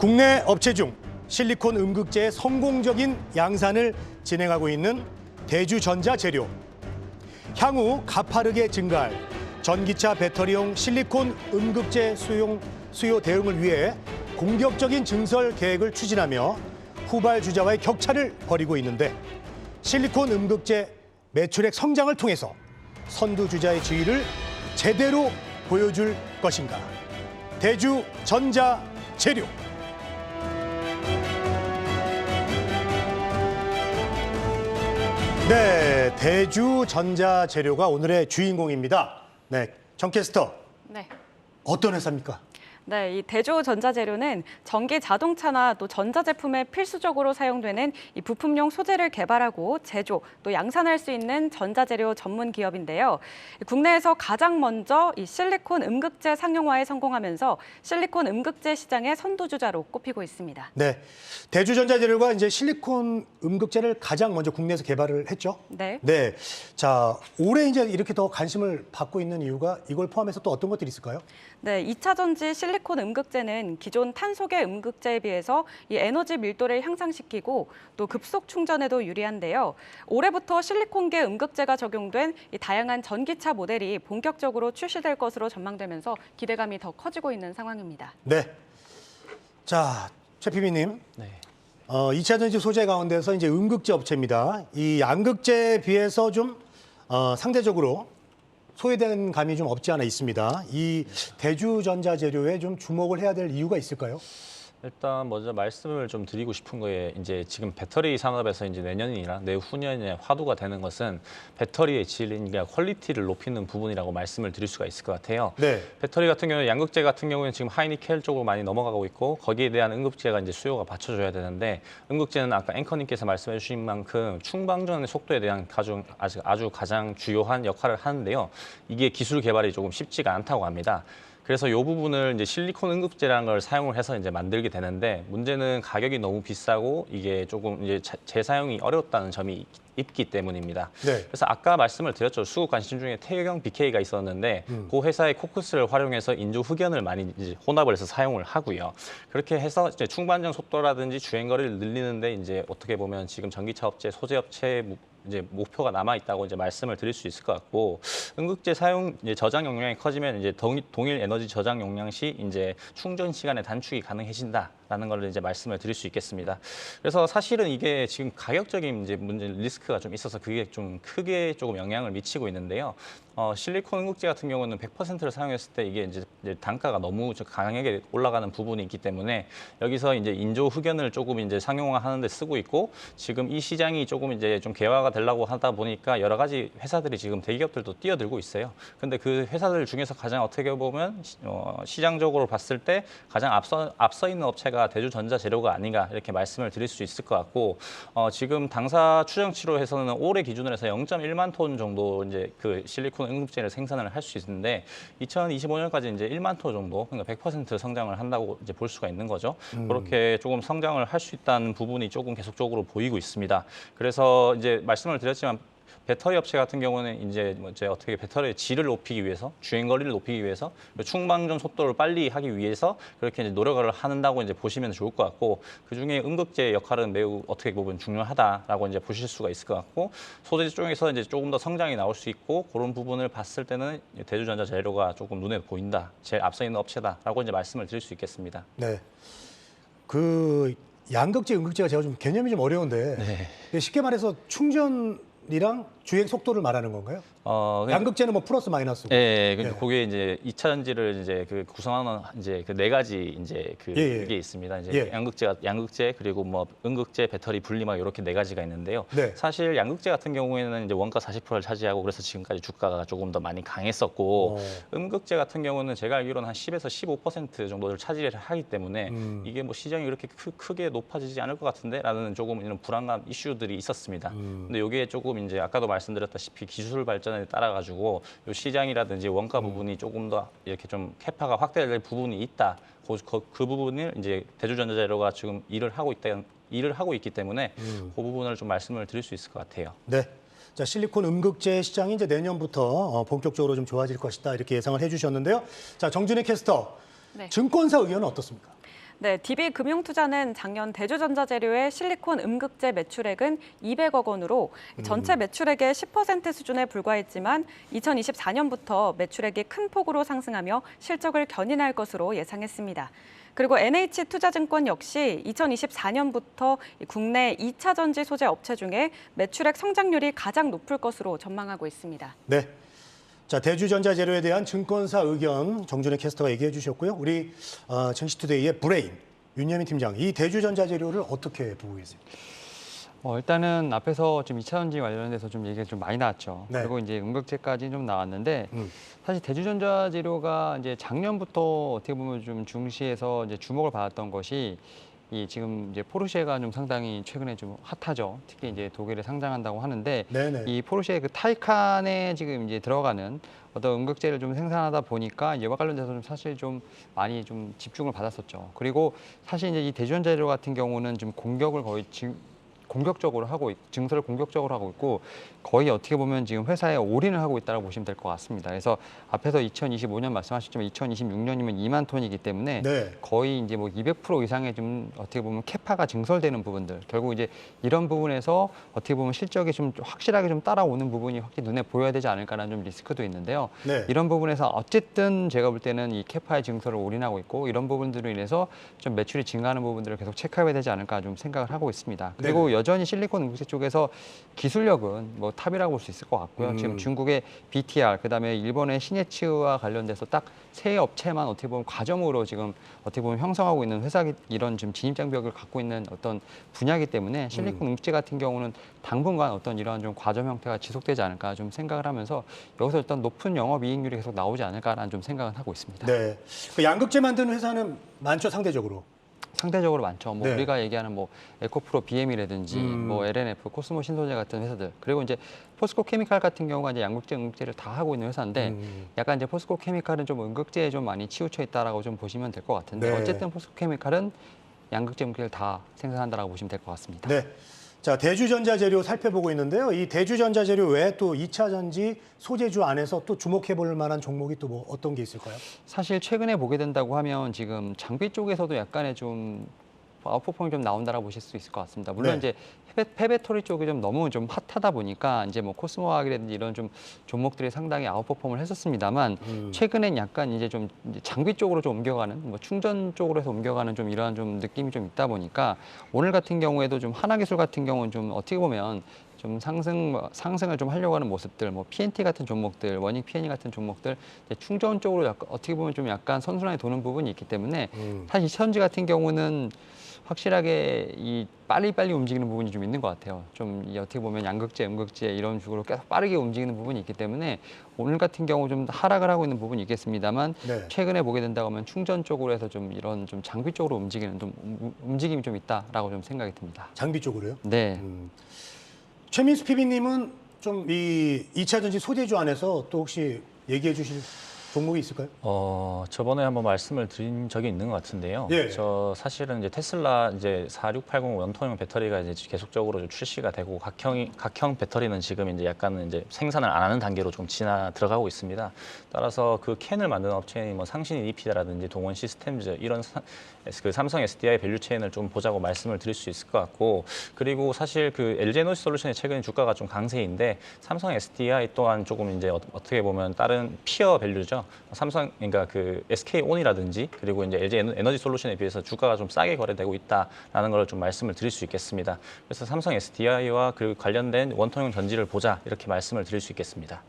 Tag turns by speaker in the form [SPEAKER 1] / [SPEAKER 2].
[SPEAKER 1] 국내 업체 중 실리콘 음극재의 성공적인 양산을 진행하고 있는 대주전자재료. 향후 가파르게 증가할 전기차 배터리용 실리콘 음극재 수요 대응을 위해 공격적인 증설 계획을 추진하며 후발주자와의 격차를 벌이고 있는데, 실리콘 음극재 매출액 성장을 통해서 선두주자의 지위를 제대로 보여줄 것인가. 대주전자재료. 네, 대주전자재료가 오늘의 주인공입니다. 네, 정 캐스터.
[SPEAKER 2] 네.
[SPEAKER 1] 어떤 회사입니까?
[SPEAKER 2] 네, 이 대주전자재료는 전기 자동차나 또 전자제품에 필수적으로 사용되는 이 부품용 소재를 개발하고 제조, 또 양산할 수 있는 전자재료 전문 기업인데요. 국내에서 가장 먼저 이 실리콘 음극재 상용화에 성공하면서 실리콘 음극재 시장의 선두주자로 꼽히고 있습니다.
[SPEAKER 1] 네, 대주전자재료가 이제 실리콘 음극재를 가장 먼저 국내에서 개발을 했죠.
[SPEAKER 2] 네.
[SPEAKER 1] 네, 자 올해 이제 이렇게 더 관심을 받고 있는 이유가 이걸 포함해서 또 어떤 것들이 있을까요?
[SPEAKER 2] 네, 2차 전지 실리콘 음극재는 기존 탄소계 음극재에 비해서 이 에너지 밀도를 향상시키고 또 급속 충전에도 유리한데요. 올해부터 실리콘계 음극재가 적용된 이 다양한 전기차 모델이 본격적으로 출시될 것으로 전망되면서 기대감이 더 커지고 있는 상황입니다.
[SPEAKER 1] 네, 자 최 PB님.
[SPEAKER 3] 네.
[SPEAKER 1] 2차 전지 소재 가운데서 이제 음극재 업체입니다. 이 양극재에 비해서 좀 상대적으로 소외된 감이 좀 없지 않아 있습니다. 이 대주전자재료에 좀 주목을 해야 될 이유가 있을까요?
[SPEAKER 3] 일단 먼저 말씀을 좀 드리고 싶은 거에 이제 지금 배터리 산업에서 이제 내년이나 내후년에 화두가 되는 것은 배터리의 질이니까 퀄리티를 높이는 부분이라고 말씀을 드릴 수가 있을 것 같아요.
[SPEAKER 1] 네.
[SPEAKER 3] 배터리 같은 경우는 양극재 같은 경우에는 지금 하이니켈 쪽으로 많이 넘어가고 있고 거기에 대한 음극재가 이제 수요가 받쳐줘야 되는데 음극재는 아까 앵커님께서 말씀해 주신 만큼 충방전의 속도에 대한 아주 가장 주요한 역할을 하는데요. 이게 기술 개발이 조금 쉽지가 않다고 합니다. 그래서 이 부분을 이제 실리콘 음극재라는 걸 사용을 해서 이제 만들게 되는데 문제는 가격이 너무 비싸고 이게 조금 이제 재사용이 어렵다는 점이 있기 때문입니다.
[SPEAKER 1] 네.
[SPEAKER 3] 그래서 아까 말씀을 드렸죠. 수급 관심 중에 태경 BK가 있었는데 그 회사의 코크스를 활용해서 인조 흑연을 많이 이제 혼합을 해서 사용을 하고요. 그렇게 해서 이제 충반전 속도라든지 주행 거리를 늘리는데 이제 어떻게 보면 지금 전기차 업체, 소재 업체 이제 목표가 남아 있다고 이제 말씀을 드릴 수 있을 것 같고 음극재 사용 이제 저장 용량이 커지면 이제 동일 에너지 저장 용량 시 이제 충전 시간의 단축이 가능해진다라는 걸 이제 말씀을 드릴 수 있겠습니다. 그래서 사실은 이게 지금 가격적인 이제 문제 리스크가 좀 있어서 그게 좀 크게 조금 영향을 미치고 있는데요. 실리콘 음극재 같은 경우는 100%를 사용했을 때 이게 이제 단가가 너무 강하게 올라가는 부분이 있기 때문에 여기서 이제 인조 흑연을 조금 이제 상용화하는 데 쓰고 있고 지금 이 시장이 조금 이제 좀 개화가 되려고 하다 보니까 여러 가지 회사들이 지금 대기업들도 뛰어들고 있어요. 근데 그 회사들 중에서 가장 어떻게 보면 시장적으로 봤을 때 가장 앞서 있는 업체가 대주전자재료가 아닌가 이렇게 말씀을 드릴 수 있을 것 같고 지금 당사 추정치로 해서는 올해 기준으로 해서 0.1만 톤 정도 이제 그 실리콘 음극재를 생산을 할 수 있는데 2025년까지 이제 1만 톤 정도 그러니까 100% 성장을 한다고 이제 볼 수가 있는 거죠. 그렇게 조금 성장을 할 수 있다는 부분이 조금 계속적으로 보이고 있습니다. 그래서 이제 말씀을 드렸지만 배터리 업체 같은 경우는 이제 어떻게 배터리의 질을 높이기 위해서 주행 거리를 높이기 위해서 충방전 속도를 빨리 하기 위해서 그렇게 이제 노력을 한다고 이제 보시면 좋을 것 같고 그 중에 음극재의 역할은 매우 어떻게 보면 중요하다라고 이제 보실 수가 있을 것 같고 소재 쪽에서 이제 조금 더 성장이 나올 수 있고 그런 부분을 봤을 때는 대주전자재료가 조금 눈에 보인다, 제일 앞서 있는 업체다라고 이제 말씀을 드릴 수 있겠습니다.
[SPEAKER 1] 네. 그 양극재, 음극재가 제가 좀 개념이 좀 어려운데 쉽게 말해서 충전이랑 주행 속도를 말하는 건가요? 양극재는 뭐 플러스 마이너스고.
[SPEAKER 3] 예, 그게 이제 2차 전지를 이제 그 구성하는 이제 그 네 가지 이제 그게 있습니다. 이제 양극재 그리고 뭐 음극재, 배터리, 분리막 이렇게 네 가지가 있는데요.
[SPEAKER 1] 네.
[SPEAKER 3] 사실 양극재 같은 경우에는 이제 원가 40%를 차지하고 그래서 지금까지 주가가 조금 더 많이 강했었고 음극재 같은 경우는 제가 알기로는 한 10에서 15% 정도를 차지를 하기 때문에 이게 뭐 시장이 그렇게 크게 높아지지 않을 것 같은데라는 조금 이런 불안감 이슈들이 있었습니다. 근데 이게 조금 이제 아까도 말씀드렸다시피 기술 발전에 따라 가지고 요 시장이라든지 원가 부분이 조금 더 이렇게 좀 캐파가 확대될 부분이 있다. 그 부분을 이제 대주전자재료가 지금 일을 하고 있기 때문에 그 부분을 좀 말씀을 드릴 수 있을 것 같아요.
[SPEAKER 1] 네. 자, 실리콘 음극재 시장이 이제 내년부터 본격적으로 좀 좋아질 것이다 이렇게 예상을 해주셨는데요. 자, 정준희 캐스터,
[SPEAKER 2] 네.
[SPEAKER 1] 증권사 의견은 어떻습니까?
[SPEAKER 2] 네, DB금융투자는 작년 대주전자재료의 실리콘 음극재 매출액은 200억 원으로 전체 매출액의 10% 수준에 불과했지만 2024년부터 매출액이 큰 폭으로 상승하며 실적을 견인할 것으로 예상했습니다. 그리고 NH투자증권 역시 2024년부터 국내 2차 전지 소재 업체 중에 매출액 성장률이 가장 높을 것으로 전망하고 있습니다.
[SPEAKER 1] 네. 자, 대주전자재료에 대한 증권사 의견 정준혜 캐스터가 얘기해 주셨고요. 우리 증시투데이의 브레인 윤여민 팀장, 이 대주전자재료를 어떻게 보고 계세요?
[SPEAKER 4] 일단은 앞에서 좀 2차 전지 관련돼서 좀 얘기가 좀 많이 나왔죠.
[SPEAKER 1] 네.
[SPEAKER 4] 그리고 이제 음극재까지 좀 나왔는데 사실 대주전자 재료가 이제 작년부터 어떻게 보면 좀 중시해서 이제 주목을 받았던 것이 이 지금 이제 포르쉐가 좀 상당히 최근에 좀 핫하죠. 특히 이제 독일에 상장한다고 하는데
[SPEAKER 1] 네네.
[SPEAKER 4] 이 포르쉐 그 타이칸에 지금 이제 들어가는 어떤 음극재를 좀 생산하다 보니까 이와 관련돼서 좀 사실 좀 많이 좀 집중을 받았었죠. 그리고 사실 이제 이 대주전자 재료 같은 경우는 좀 공격을 거의 공격적으로 하고 증설을 공격적으로 하고 있고 거의 어떻게 보면 지금 회사에 올인을 하고 있다고 보시면 될 것 같습니다. 그래서 앞에서 2025년 말씀하셨지만 2026년이면 2만 톤이기 때문에
[SPEAKER 1] 네.
[SPEAKER 4] 거의 이제 뭐 200% 이상의 좀 어떻게 보면 캐파가 증설되는 부분들 결국 이제 이런 부분에서 어떻게 보면 실적이 좀 확실하게 좀 따라오는 부분이 확실히 눈에 보여야 되지 않을까라는 좀 리스크도 있는데요.
[SPEAKER 1] 네.
[SPEAKER 4] 이런 부분에서 어쨌든 제가 볼 때는 이 캐파의 증설을 올인하고 있고 이런 부분들로 인해서 좀 매출이 증가하는 부분들을 계속 체크해야 되지 않을까 좀 생각을 하고 있습니다. 그리고 여전히 실리콘 음극재 쪽에서 기술력은 뭐 탑이라고 볼 수 있을 것 같고요. 지금 중국의 BTR, 그다음에 일본의 시네츠와 관련돼서 딱 세 업체만 어떻게 보면 과점으로 지금 어떻게 보면 형성하고 있는 회사 이런 지금 진입 장벽을 갖고 있는 어떤 분야이기 때문에 실리콘 음극재 같은 경우는 당분간 어떤 이러한 좀 과점 형태가 지속되지 않을까 좀 생각을 하면서 여기서 일단 높은 영업이익률이 계속 나오지 않을까라는 좀 생각을 하고 있습니다.
[SPEAKER 1] 네. 그 양극재 만드는 회사는 많죠, 상대적으로.
[SPEAKER 4] 상대적으로 많죠. 뭐
[SPEAKER 1] 네.
[SPEAKER 4] 우리가 얘기하는 뭐 에코프로 BM이라든지 뭐 LNF, 코스모 신소재 같은 회사들 그리고 이제 포스코 케미칼 같은 경우가 이제 양극재, 음극재를 다 하고 있는 회사인데 약간 이제 포스코 케미칼은 좀 음극재에 좀 많이 치우쳐 있다라고 좀 보시면 될 것 같은데
[SPEAKER 1] 네.
[SPEAKER 4] 어쨌든 포스코 케미칼은 양극재, 음극재를 다 생산한다라고 보시면 될 것 같습니다.
[SPEAKER 1] 네. 자, 대주전자재료 살펴보고 있는데요. 이 대주전자재료 외에 또 2차 전지 소재주 안에서 또 주목해 볼 만한 종목이 또 뭐 어떤 게 있을까요?
[SPEAKER 4] 사실 최근에 보게 된다고 하면 지금 장비 쪽에서도 약간의 좀 아웃퍼폼이 좀 나온다라고 보실 수 있을 것 같습니다. 물론
[SPEAKER 1] 네.
[SPEAKER 4] 이제 폐배터리 쪽이 좀 너무 좀 핫하다 보니까 이제 뭐 코스모화학이라든지 이런 좀 종목들이 상당히 아웃퍼폼을 했었습니다만 최근엔 약간 이제 좀 이제 장비 쪽으로 좀 옮겨가는 뭐 충전 쪽으로 해서 옮겨가는 좀 이러한 좀 느낌이 좀 있다 보니까 오늘 같은 경우에도 좀 하나기술 같은 경우는 좀 어떻게 보면 좀 상승을 좀 하려고 하는 모습들, 뭐 PNT 같은 종목들, 원익 PNE 같은 종목들 충전 쪽으로 약간 어떻게 보면 좀 약간 선순환이 도는 부분이 있기 때문에 사실 현지 같은 경우는 확실하게 이 빨리빨리 움직이는 부분이 좀 있는 것 같아요. 좀 어떻게 보면 양극재, 음극재 이런 식으로 계속 빠르게 움직이는 부분이 있기 때문에 오늘 같은 경우 좀 하락을 하고 있는 부분이 있겠습니다만
[SPEAKER 1] 네.
[SPEAKER 4] 최근에 보게 된다고 하면 충전 쪽으로 해서 좀 이런 좀 장비 쪽으로 움직이는 좀 움직임이 좀 있다라고 좀 생각이 듭니다.
[SPEAKER 1] 장비 쪽으로요?
[SPEAKER 4] 네.
[SPEAKER 1] 최민수 PB님은 좀 이 2차 전지 소재주 안에서 또 혹시 얘기해 주실 종목이 있을까요?
[SPEAKER 3] 저번에 한번 말씀을 드린 적이 있는 것 같은데요.
[SPEAKER 1] 예.
[SPEAKER 3] 저 사실은 이제 테슬라 이제 4680 원통형 배터리가 이제 계속적으로 좀 출시가 되고 각형 배터리는 지금 이제 약간은 이제 생산을 안 하는 단계로 좀 들어가고 있습니다. 따라서 그 캔을 만드는 업체인 뭐 상신 EDP라든지 동원 시스템즈 이런 그 삼성 SDI 밸류 체인을 좀 보자고 말씀을 드릴 수 있을 것 같고 그리고 사실 그 LG 에너지 솔루션의 최근 주가가 좀 강세인데 삼성 SDI 또한 조금 이제 어떻게 보면 다른 피어 밸류죠. 삼성 그러니까 그 SK온이라든지 그리고 이제 LG 에너지 솔루션에 비해서 주가가 좀 싸게 거래되고 있다라는 걸 좀 말씀을 드릴 수 있겠습니다. 그래서 삼성 SDI와 그 관련된 원통형 전지를 보자 이렇게 말씀을 드릴 수 있겠습니다.